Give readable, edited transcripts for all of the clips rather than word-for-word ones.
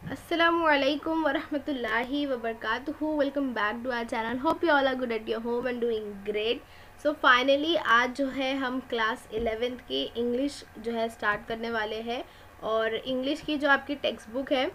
Assalamualaikum warahmatullahi wabarakatuh. Welcome back to our channel. Hope you all are good at your home and doing great. So finally आज जो है हम class 11th की English जो है start करने वाले हैं। और इंग्लिश की जो आपकी टेक्स्ट बुक है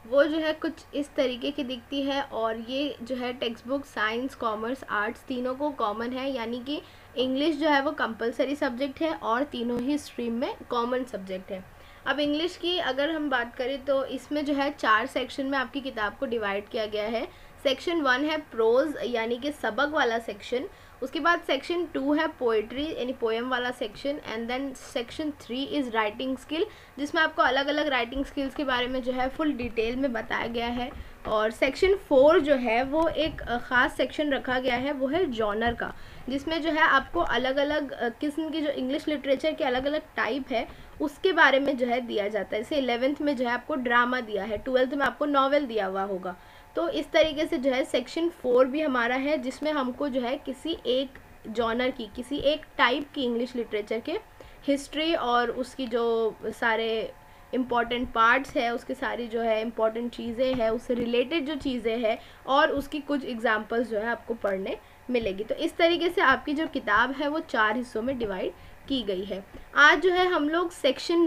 वो जो है कुछ इस तरीके की दिखती है। और ये जो है text book science, commerce, arts तीनों को कॉमन है, यानी कि इंग्लिश जो है वो कंपलसरी सब्जेक्ट है और तीनों ही स्ट्रीम में कॉमन सब्जेक्ट है। अब इंग्लिश की अगर हम बात करें तो इसमें जो है 4 सेक्शन में आपकी किताब को डिवाइड किया गया है। सेक्शन 1 है प्रोज यानी कि सबक वाला सेक्शन। उसके बाद सेक्शन 2 है पोएट्री यानी पोएम वाला section. And then section 3 is writing skill, जिसमें आपको अलग अलग राइटिंग स्किल्स के बारे में जो है फुल डिटेल में बताया गया है। और सेक्शन 4 जो है वो एक ख़ास सेक्शन रखा गया है, वो है जॉनर का, जिसमें जो है आपको अलग अलग किस्म की जो इंग्लिश लिटरेचर के अलग अलग टाइप है उसके बारे में जो है दिया जाता है। जैसे 11th में जो है आपको ड्रामा दिया है, 12th में आपको नॉवेल दिया हुआ होगा। तो इस तरीके से जो है सेक्शन 4 भी हमारा है, जिसमें हमको जो है किसी एक जॉनर की, किसी एक टाइप की इंग्लिश लिटरेचर के हिस्ट्री और उसकी जो सारे इम्पॉर्टेंट पार्ट्स है, उसकी सारी जो है इम्पॉर्टेंट चीज़ें हैं, उससे रिलेटेड जो चीज़ें हैं और उसकी कुछ एग्जांपल्स जो है आपको पढ़ने मिलेगी। तो इस तरीके से आपकी जो किताब है वो 4 हिस्सों में डिवाइड की गई है। आज जो है हम लोग सेक्शन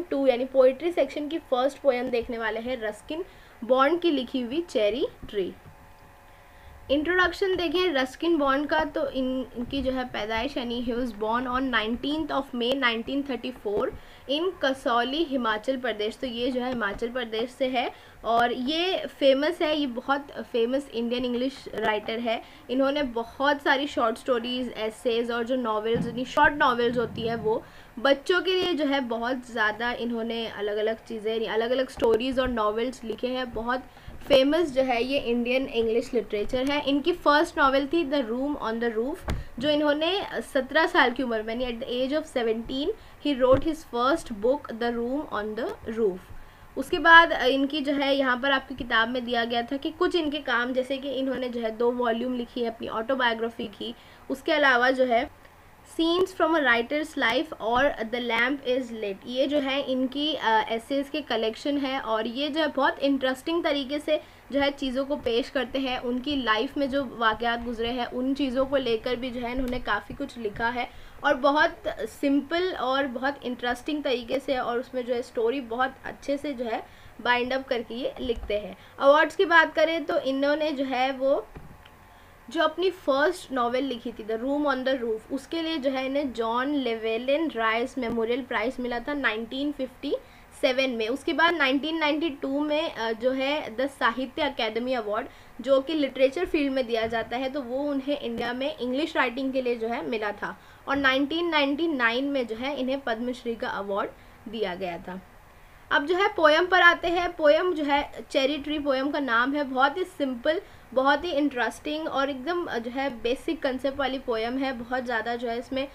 2 यानी पोइट्री सेक्शन की फर्स्ट पोएम देखने वाले हैं, रस्किन बॉन्ड की लिखी हुई चेरी ट्री। इंट्रोडक्शन देखें रस्किन बॉन्ड का, तो इनकी जो है पैदाइश यानी ही वाज बोर्न ऑन 19 मई 1934 इन कसौली हिमाचल प्रदेश। तो ये जो है हिमाचल प्रदेश से है और ये फेमस है, ये बहुत फेमस इंडियन इंग्लिश राइटर है। इन्होंने बहुत सारी शॉर्ट स्टोरीज, एसेज और जो नॉवेल्स यानी शॉर्ट नॉवेल्स होती है वो बच्चों के लिए जो है बहुत ज़्यादा इन्होंने अलग अलग चीज़ें यानी अलग अलग स्टोरीज़ और नॉवेल्स लिखे हैं। बहुत फेमस जो है ये इंडियन इंग्लिश लिटरेचर है। इनकी फर्स्ट नॉवेल थी the room on the roof, जो इन्होंने 17 साल की उम्र में यानी एट द एज ऑफ 17 ही wrote his first book the room on the roof. उसके बाद इनकी जो है यहाँ पर आपकी किताब में दिया गया था कि कुछ इनके काम, जैसे कि इन्होंने जो है 2 वॉल्यूम लिखी है अपनी ऑटोबायोग्राफी की। उसके अलावा जो है scenes from a writers life और द लैम्प इज़ लिट, ये जो है इनकी एसेज के कलेक्शन है। और ये जो है बहुत इंटरेस्टिंग तरीके से जो है चीज़ों को पेश करते हैं। उनकी लाइफ में जो वाक़यात गुजरे हैं उन चीज़ों को लेकर भी जो है इन्होंने काफ़ी कुछ लिखा है और बहुत सिंपल और बहुत इंटरेस्टिंग तरीके से, और उसमें जो है स्टोरी बहुत अच्छे से जो है बाइंड अप करके ये लिखते हैं। अवार्ड्स की बात करें तो इन्होंने जो है वो जो अपनी फर्स्ट नॉवेल लिखी थी the room on the roof, उसके लिए जो है इन्हें John Llewellyn rice memorial price मिला था 1957 में। उसके बाद 1992 में जो है द साहित्य अकेडमी अवार्ड, जो कि लिटरेचर फील्ड में दिया जाता है, तो वो उन्हें इंडिया में इंग्लिश राइटिंग के लिए जो है मिला था। और 1999 में जो है इन्हें पद्मश्री का अवार्ड दिया गया था। अब जो है पोएम पर आते हैं। पोएम जो है चेरी ट्री पोएम का नाम है। बहुत ही सिंपल, बहुत ही इंटरेस्टिंग और एकदम जो है बेसिक कंसेप्ट वाली पोएम है। बहुत ज़्यादा जो है इसमें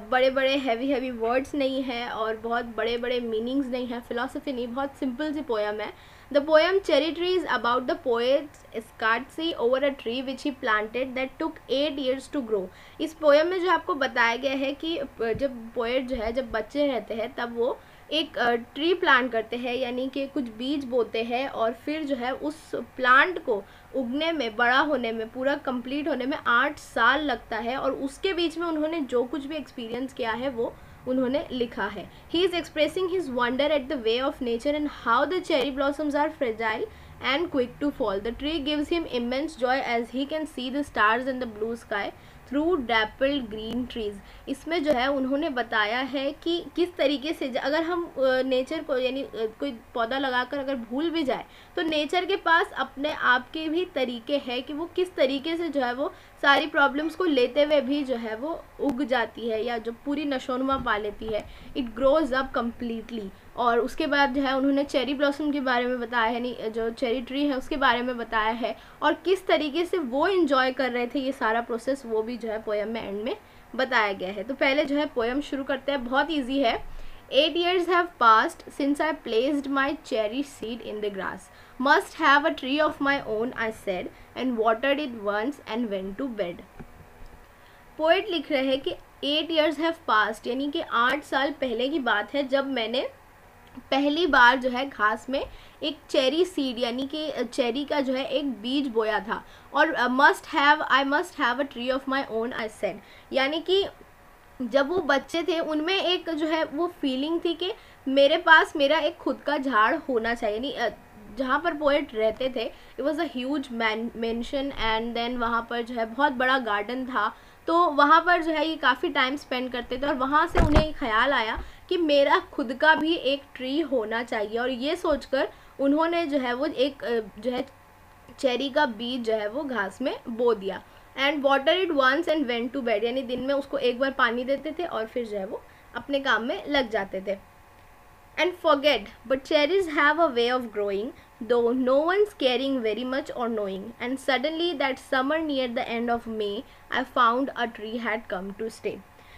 बड़े बड़े हैवी वर्ड्स नहीं है और बहुत बड़े बड़े मीनिंग्स नहीं है, फिलॉसफी नहीं, बहुत सिंपल सी पोएम है। The poem cherry tree is about the poet's ecstasy over a tree which he planted that took 8 years to grow. इस पोएम में जो आपको बताया गया है कि जब पोएट जो है जब बच्चे रहते हैं तब वो एक ट्री प्लांट करते हैं, यानी कि कुछ बीज बोते हैं और फिर जो है उस प्लांट को उगने में, बड़ा होने में, पूरा कंप्लीट होने में 8 साल लगता है। और उसके बीच में उन्होंने जो कुछ भी एक्सपीरियंस किया है वो उन्होंने लिखा है। He is expressing his wonder at the way of nature and how the cherry blossoms are fragile and quick to fall. The tree gives him immense joy as he can see the stars in the blue sky through dappled green trees. इसमें जो है उन्होंने बताया है कि किस तरीके से अगर हम नेचर को यानी कोई पौधा लगाकर अगर भूल भी जाए तो नेचर के पास अपने आप के भी तरीके हैं कि वो किस तरीके से जो है वो सारी प्रॉब्लम्स को लेते हुए भी जो है वो उग जाती है या जो पूरी नशोनुमा पा लेती है। It grows up completely. और उसके बाद जो है उन्होंने चेरी ब्लॉसम के बारे में बताया है, यानी जो चेरी ट्री है उसके बारे में बताया है और किस तरीके से वो इन्जॉय कर रहे थे ये सारा प्रोसेस, वो भी जो है पोएम में एंड में बताया गया है। तो पहले जो है पोएम शुरू करते हैं, बहुत ईजी है। 8 years have passed since I placed my cherry seed in the grass. Must have a tree of my own, I said, and watered it once and went to bed. Poet लिख रहे हैं कि 8 years have passed, यानी कि 8 साल पहले की बात है जब मैंने पहली बार जो है घास में एक चेरी सीड यानी कि चेरी का जो है एक बीज बोया था। और I must have a tree of my own, I said, यानी कि जब वो बच्चे थे उनमें एक जो है वो फीलिंग थी कि मेरे पास मेरा एक खुद का झाड़ होना चाहिए। यानी जहाँ पर पोएट रहते थे it was a huge mansion, and then वहाँ पर जो है बहुत बड़ा गार्डन था, तो वहाँ पर जो है ये काफ़ी टाइम स्पेंड करते थे। और वहाँ से उन्हें ख्याल आया कि मेरा खुद का भी एक ट्री होना चाहिए, और ये सोचकर उन्होंने जो है वो एक जो है चेरी का बीज जो है वो घास में बो दिया। And water it once and went to bed, यानी दिन में उसको एक बार पानी देते थे और फिर जो है वो अपने काम में लग जाते थे। And forget, but cherries have a way of growing, though no one's caring very much or knowing. And suddenly that summer near the end of May, I found a tree had come to stay.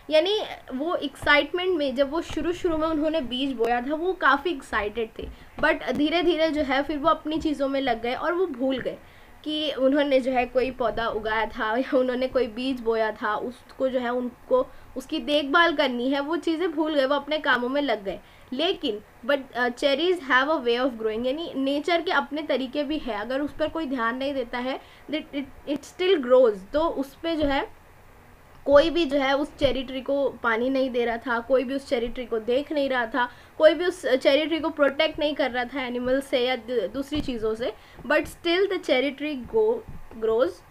यानी वो excitement में जब वो शुरू में उन्होंने बीज बोया था वो काफ़ी एक्साइटेड थे, बट धीरे धीरे जो है फिर वो अपनी चीज़ों में लग गए और वो भूल गए कि उन्होंने जो है कोई पौधा उगाया था या उन्होंने कोई बीज बोया था, उसको जो है उनको उसकी देखभाल करनी है, वो चीज़ें भूल गए, वो अपने कामों में लग गए। लेकिन but cherries have a way of growing, यानी नेचर के अपने तरीके भी है, अगर उस पर कोई ध्यान नहीं देता है इट स्टिल ग्रोज। तो उस पर जो है कोई भी जो है उस चेरी ट्री को पानी नहीं दे रहा था, कोई भी उस चेरी ट्री को देख नहीं रहा था, कोई भी उस चेरी ट्री को प्रोटेक्ट नहीं कर रहा था एनिमल से या दूसरी चीज़ों से, but still the cherry tree grows.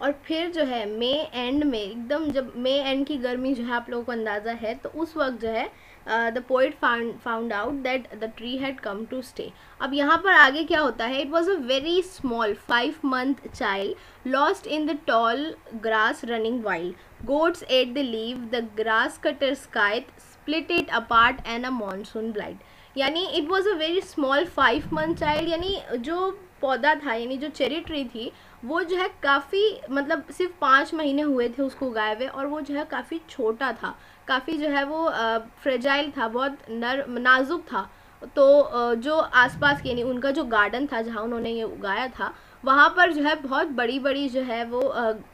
और फिर जो है मे एंड में एकदम जब मे एंड की गर्मी जो है आप लोगों को अंदाज़ा है, तो उस वक्त जो है the poet found out that the tree had come to stay. अब यहाँ पर आगे क्या होता है, it was a very small 5 month child lost in the tall grass running wild, goats ate the leave, the grass cutter scythe split it apart and a monsoon blight. यानी it was a very small 5 month child, यानी जो पौधा था यानी जो cherry tree थी वो जो है काफ़ी मतलब सिर्फ 5 महीने हुए थे उसको उगाए हुए, और वो जो है काफ़ी छोटा था, काफ़ी जो है वो फ्रेजाइल था, बहुत नाजुक था। तो जो आसपास के यानी उनका जो गार्डन था जहाँ उन्होंने ये उगाया था वहाँ पर जो है बहुत बड़ी बड़ी जो है वो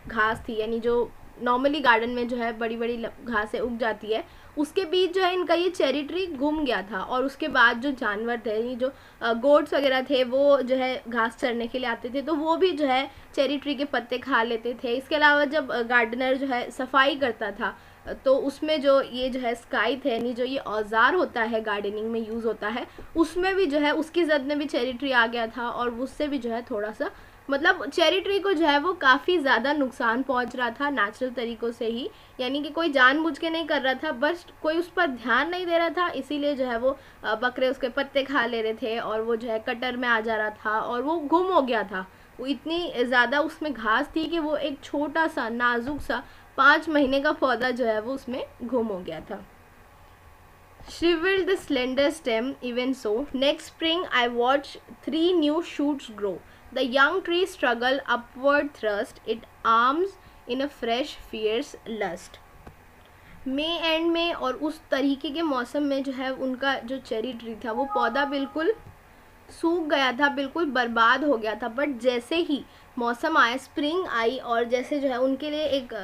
घास थी, यानी जो नॉर्मली गार्डन में जो है बड़ी बड़ी घासें उग जाती है, उसके बीच जो है इनका ये चेरी ट्री घूम गया था। और उसके बाद जो जानवर थे यानी जो गोट्स वगैरह थे वो जो है घास चरने के लिए आते थे, तो वो भी जो है चेरी ट्री के पत्ते खा लेते थे। इसके अलावा जब गार्डनर जो है सफाई करता था तो उसमें जो ये जो है स्काइथ है यानी जो ये औजार होता है गार्डनिंग में यूज़ होता है, उसमें भी जो है उसकी जद में भी चेरी ट्री आ गया था, और उससे भी जो है थोड़ा सा मतलब चेरी ट्री को जो है वो काफ़ी ज़्यादा नुकसान पहुंच रहा था नेचुरल तरीक़ों से ही, यानी कि कोई जानबूझ के नहीं कर रहा था, बस कोई उस पर ध्यान नहीं दे रहा था, इसीलिए जो है वो बकरे उसके पत्ते खा ले रहे थे और वो जो है कटर में आ जा रहा था और वो गुम हो गया था। वो इतनी ज़्यादा उसमें घास थी कि वो एक छोटा सा नाजुक सा 5 महीने का पौधा जो है वो उसमें गुम हो गया था। Shriveled the slender stem, even so. Next spring, I watched 3 new shoots grow. The young tree struggle upward thrust its arms in a fresh, fierce lust. May and में और उस तरीके के मौसम में जो है उनका जो चेरी ट्री था वो पौधा बिल्कुल सूख गया था, बिल्कुल बर्बाद हो गया था। बट जैसे ही मौसम आया, स्प्रिंग आई, और जैसे जो है उनके लिए एक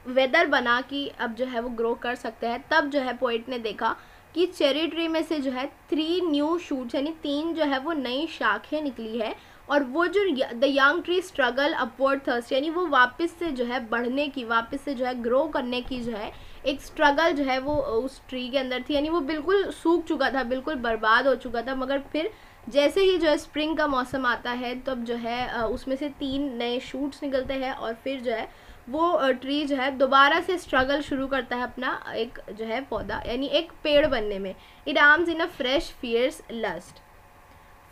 वेदर बना कि अब जो है वो ग्रो कर सकते हैं, तब जो है पोइट ने देखा कि चेरी ट्री में से जो है 3 न्यू शूट्स यानी 3 जो है वो नई शाखें निकली है, और वो जो the young tree struggle upward thirst यानी वो वापस से जो है बढ़ने की, वापस से जो है ग्रो करने की जो है एक स्ट्रगल जो है वो उस ट्री के अंदर थी। यानी वो बिल्कुल सूख चुका था, बिल्कुल बर्बाद हो चुका था, मगर फिर जैसे ही जो है स्प्रिंग का मौसम आता है तब जो है उसमें से 3 नए शूट्स निकलते हैं, और फिर जो है वो ट्री जो है दोबारा से स्ट्रगल शुरू करता है अपना एक जो है पौधा यानी एक पेड़ बनने में। It arms in a fresh fierce lust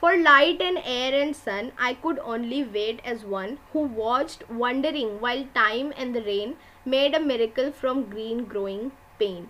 for light and air and sun, I could only wait as one who watched wondering while time and the rain made a miracle from green growing pain.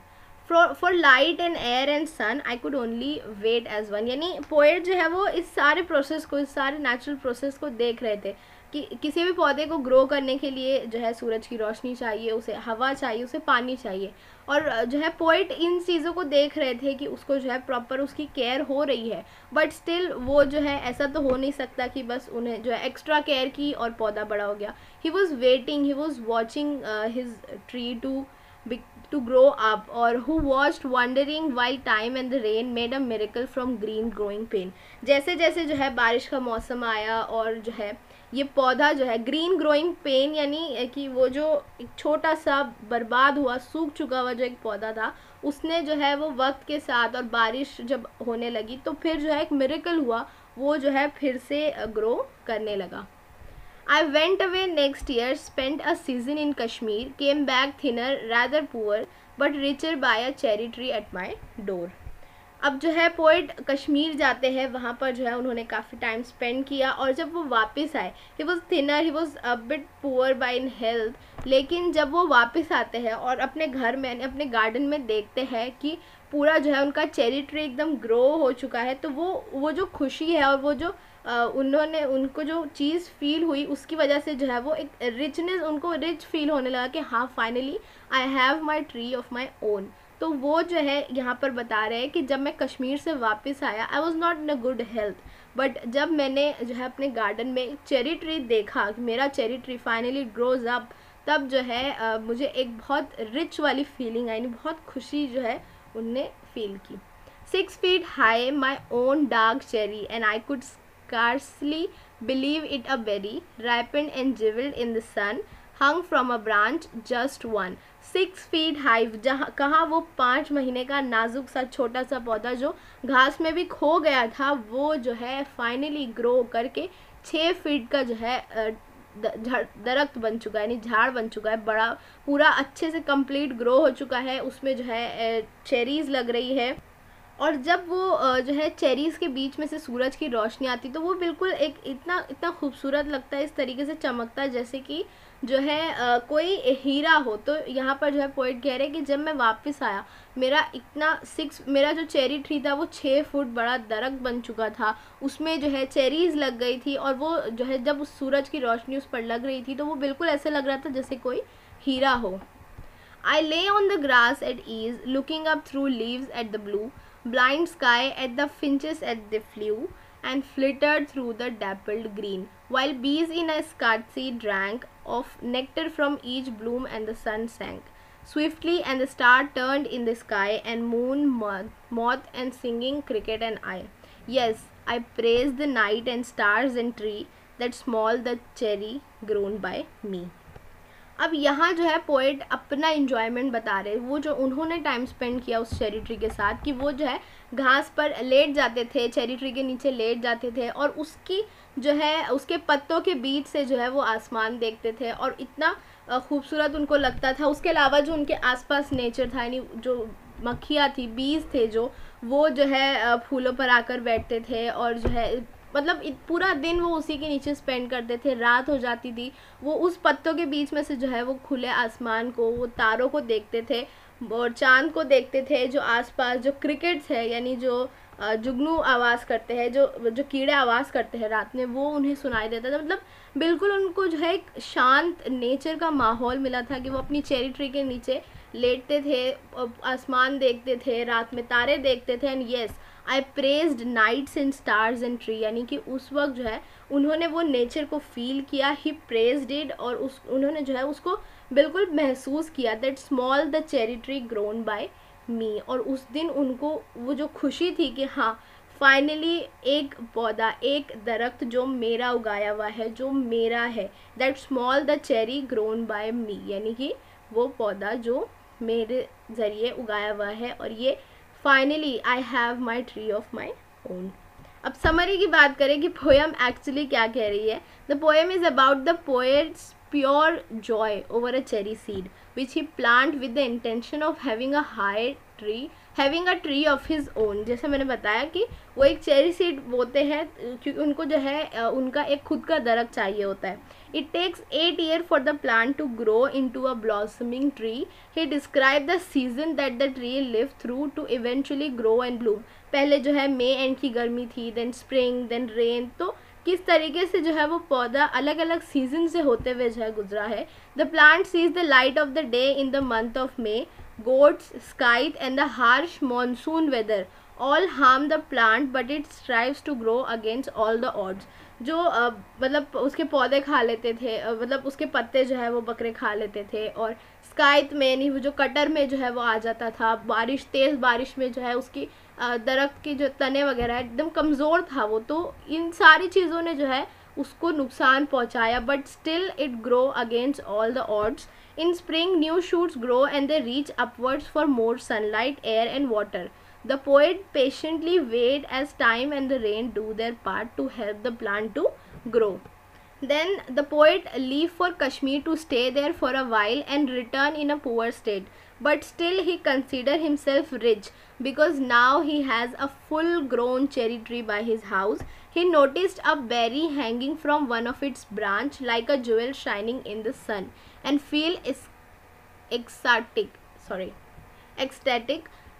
For light and air and sun I could only wait as one, यानी poet जो है वो इस सारे process को, इस सारे natural process को देख रहे थे कि किसी भी पौधे को ग्रो करने के लिए जो है सूरज की रोशनी चाहिए, उसे हवा चाहिए, उसे पानी चाहिए, और जो है पोइट इन चीज़ों को देख रहे थे कि उसको जो है प्रॉपर उसकी केयर हो रही है। बट स्टिल वो जो है ऐसा तो हो नहीं सकता कि बस उन्हें जो है एक्स्ट्रा केयर की और पौधा बड़ा हो गया। He was waiting, he was watching his tree to to grow up, or who watched wondering while time and the rain made a miracle from green growing pain। जैसे जैसे जो है बारिश का मौसम आया और जो है ये पौधा जो है ग्रीन ग्रोइंग पेन, यानी कि वो जो एक छोटा सा बर्बाद हुआ सूख चुका हुआ जो एक पौधा था, उसने जो है वो वक्त के साथ और बारिश जब होने लगी तो फिर जो है एक मिरेकल हुआ, वो जो है फिर से ग्रो करने लगा। I went away next year, spent a season in Kashmir, came back thinner, rather poor, but richer by a cherry tree at my door। अब जो है पोइट कश्मीर जाते हैं, वहाँ पर जो है उन्होंने काफ़ी टाइम स्पेंड किया, और जब वो वापस आए he was thinner, he was a bit poor by in health, लेकिन जब वो वापस आते हैं और अपने घर में अपने गार्डन में देखते हैं कि पूरा जो है उनका चेरी ट्री एकदम ग्रो हो चुका है, तो वो जो खुशी है और वो जो उनको जो चीज़ फील हुई उसकी वजह से जो है वो एक रिचनेस, उनको रिच फील होने लगा कि हाँ finally I have my tree of my own. तो वो जो है यहाँ पर बता रहे हैं कि जब मैं कश्मीर से वापस आया, I was not in a good health, but जब मैंने जो है अपने गार्डन में चेरी ट्री देखा कि मेरा cherry tree finally grows up, तब जो है मुझे एक बहुत रिच वाली फीलिंग आई, बहुत खुशी जो है उनने फील की। 6 feet high, my own dark cherry, and I could scarcely believe it, a berry, ripened and jeweled in the sun, hung from a branch, just one। 6 feet high, जहाँ कहाँ वो 5 महीने का नाजुक सा छोटा सा पौधा जो घास में भी खो गया था, वो जो है फाइनली ग्रो करके 6 फीट का जो है दरख्त बन चुका है, यानी झाड़ बन चुका है, बड़ा पूरा अच्छे से कंप्लीट ग्रो हो चुका है, उसमें जो है चेरीज़ लग रही है। और जब वो जो है चेरीज़ के बीच में से सूरज की रोशनी आती तो वो बिल्कुल एक इतना खूबसूरत लगता है, इस तरीके से चमकता है जैसे कि जो है कोई हीरा हो। तो यहाँ पर जो है पोइट कह रहे हैं कि जब मैं वापस आया, मेरा जो चेरी ट्री था वो 6 फुट बड़ा दरख्त बन चुका था, उसमें जो है चेरीज़ लग गई थी, और वो जो है जब उस सूरज की रोशनी उस पर लग रही थी तो वो बिल्कुल ऐसे लग रहा था जैसे कोई हीरा हो। I lay on the grass at ease, looking up through leaves at the blue, blind sky, at the finches as they flew and flittered through the dappled green, while bees in a scarcity drank of nectar from each bloom, and the sun sank swiftly, and the star turned in the sky, and moon, moth, and singing cricket and I. Yes, I praise the night and stars and tree, that small the cherry grown by me। अब यहाँ जो है poet अपना enjoyment बता रहे, वो जो उन्होंने टाइम स्पेंड किया उस चेरी ट्री के साथ, कि वो जो है घास पर लेट जाते थे, चेरी ट्री के नीचे लेट जाते थे, और उसकी जो है उसके पत्तों के बीच से जो है वो आसमान देखते थे, और इतना खूबसूरत उनको लगता था। उसके अलावा जो उनके आसपास नेचर था, यानी जो मक्खियाँ थी, बीज थे जो, वो जो है फूलों पर आकर बैठते थे, और जो है मतलब पूरा दिन वो उसी के नीचे स्पेंड करते थे। रात हो जाती थी, वो उस पत्तों के बीच में से जो है वो खुले आसमान को, वो तारों को देखते थे और चांद को देखते थे। जो आसपास जो क्रिकेट्स है, यानी जो जुगनू आवाज़ करते हैं, जो कीड़े आवाज़ करते हैं रात में, वो उन्हें सुनाई देता था। मतलब बिल्कुल उनको जो है एक शांत नेचर का माहौल मिला था कि वो अपनी चेरी ट्री के नीचे लेटते थे, आसमान देखते थे, रात में तारे देखते थे। And yes, I praised nights and stars and tree, यानी कि उस वक्त जो है उन्होंने वो नेचर को फील किया, ही प्रेज्ड इट, और उन्होंने जो है उसको बिल्कुल महसूस किया, that small the cherry tree grown by me. और उस दिन उनको वो जो खुशी थी कि हाँ फाइनली एक पौधा, एक दरख्त जो मेरा उगाया हुआ है, जो मेरा है, that small the cherry grown by me, यानी कि वो पौधा जो मेरे ज़रिए उगाया हुआ है, और ये finally I have my tree of my own. अब समरी की बात करें कि पोएम एक्चुअली क्या कह रही है। The poem is about the poets pure Joy over a cherry seed which he plant with the intention of having a tree of his own. जैसे मैंने बताया कि वो एक चेरी सीड बोते हैं क्योंकि उनको जो है उनका एक खुद का दरख्त चाहिए होता है। It takes 8 years for the plant to grow into a blossoming tree. He described the season that the tree lived through to eventually grow and bloom. पहले जो है मई एंड की गर्मी थी, then spring, then rain, तो किस तरीके से जो है वो पौधा अलग अलग सीजन से होते हुए जो है गुजरा है। The plant sees the light of the day in the month of May. Goats, scythe and the harsh monsoon weather all harm the plant but it strives to grow against all the odds. जो मतलब उसके पौधे खा लेते थे, मतलब उसके पत्ते जो है वो बकरे खा लेते थे, और स्काइथ में नहीं, वो जो कटर में जो है वो आ जाता था, बारिश, तेज़ बारिश में जो है उसकी दरख्त की जो तने वगैरह एकदम कमज़ोर था वो, तो इन सारी चीज़ों ने जो है उसको नुकसान पहुंचाया, but still it grow against all the odds. In spring new shoots grow and they reach upwards for more sunlight, air and water. The poet patiently wait as time and the rain do their part to help the plant to grow. Then the poet leave for Kashmir to stay there for a while and return in a poor state. But still he consider himself rich because now he has a full grown cherry tree by his house. He noticed a berry hanging from one of its branch like a jewel shining in the sun and feel ecstatic.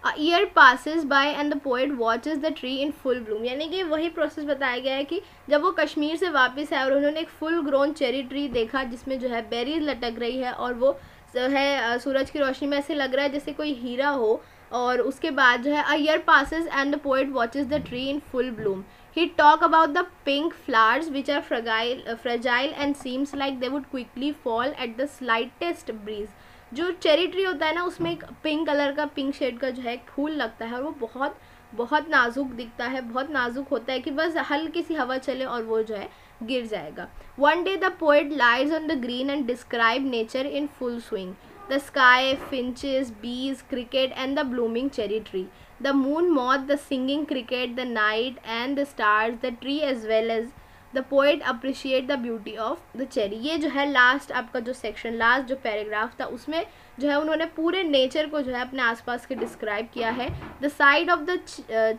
A year passes by and the poet watches the tree in full bloom. यानी कि वही process बताया गया है कि जब वो कश्मीर से वापस आए और उन्होंने एक फुल ग्रोन चेरी ट्री देखा जिसमें जो है बेरीज लटक रही है, और वो जो है सूरज की रोशनी में ऐसे लग रहा है जैसे कोई हीरा हो। और उसके बाद जो है a year passes and the poet watches the tree in full Bloom. He talk about the pink flowers which are fragile and seems like they would quickly fall at the slightest breeze. जो cherry tree होता है ना, उसमें एक pink colour का, pink shade का जो है एक फूल लगता है, और वो बहुत बहुत नाजुक दिखता है, बहुत नाजुक होता है कि बस हल्की सी हवा चले और वो जो है गिर जाएगा. One day the poet lies on the green and describe nature in full swing. The sky, finches, bees, cricket and the blooming cherry tree. The moon moth, the singing cricket, the night and the stars, the tree as well as the poet appreciate the beauty of the cherry. ये जो है last आपका जो section, last जो paragraph था, उसमें जो है उन्होंने पूरे नेचर को जो है अपने आसपास के डिस्क्राइब किया है. The side of the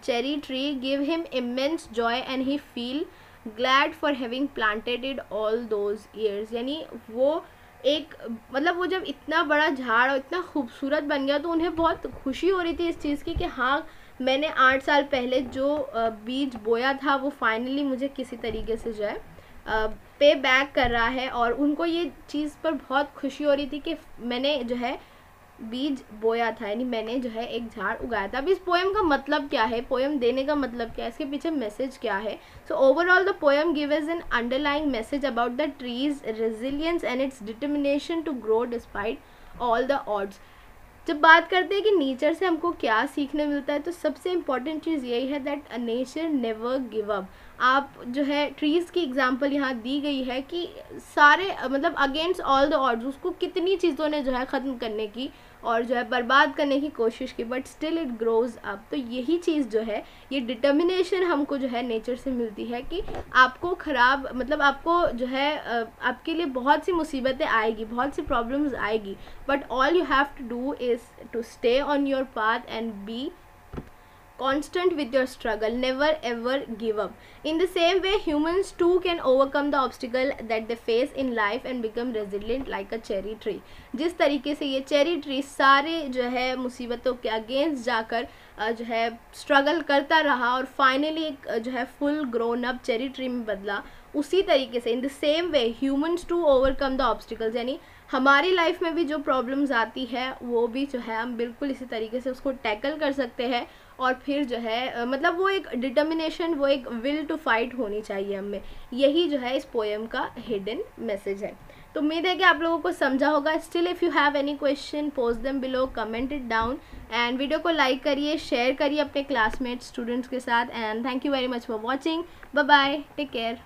cherry tree give him immense Joy and he feel glad for having planted it all those years. यानी वो एक, मतलब वो जब इतना बड़ा झाड़ और इतना खूबसूरत बन गया तो उन्हें बहुत खुशी हो रही थी इस चीज़ की कि हाँ, मैंने 8 साल पहले जो बीज बोया था वो फाइनली मुझे किसी तरीके से जो है पे बैक कर रहा है. और उनको ये चीज़ पर बहुत खुशी हो रही थी कि मैंने जो है बीज बोया था, यानी मैंने जो है एक झाड़ उगाया था. अब इस पोएम का मतलब क्या है, पोएम देने का मतलब क्या है, इसके पीछे मैसेज क्या है? So overall the poem give as an underlying message about the tree's resilience and its determination to grow despite all the odds. जब बात करते हैं कि नेचर से हमको क्या सीखने मिलता है, तो सबसे इम्पॉर्टेंट चीज़ यही है that nature never give up. आप जो है ट्रीज़ की एग्जांपल यहाँ दी गई है कि सारे, मतलब अगेंस्ट ऑल द ऑड्स, उसको कितनी चीज़ों ने जो है ख़त्म करने की और जो है बर्बाद करने की कोशिश की, but still it grows up. तो यही चीज़ जो है, ये डिटर्मिनेशन हमको जो है नेचर से मिलती है कि आपको ख़राब, मतलब आपको जो है आपके लिए बहुत सी मुसीबतें आएगी, बहुत सी प्रॉब्लम्स आएगी, but all you have to do is to stay on your path and be constant with your struggle. Never ever give up. In the same way, humans too can overcome the obstacle that they face in life and become resilient like a cherry tree. जिस तरीके से ये cherry tree सारे जो है मुसीबतों के against जाकर जो है स्ट्रगल करता रहा और फाइनली एक जो है full grown up cherry tree में बदला, उसी तरीके से in the same way humans to overcome the obstacles. यानी हमारी लाइफ में भी जो प्रॉब्लम्स आती है वो भी जो है हम बिल्कुल इसी तरीके से उसको टैकल कर सकते हैं. और फिर जो है मतलब वो एक डिटर्मिनेशन, वो एक विल टू फाइट होनी चाहिए हमें. यही जो है इस पोएम का हिडन मैसेज है. तो उम्मीद है कि आप लोगों को समझा होगा. Still if you have any question, post them below, comment it down, and video को लाइक करिए, शेयर करिए अपने क्लासमेट्स, स्टूडेंट्स के साथ. And thank you very much for watching. Bye bye, take care.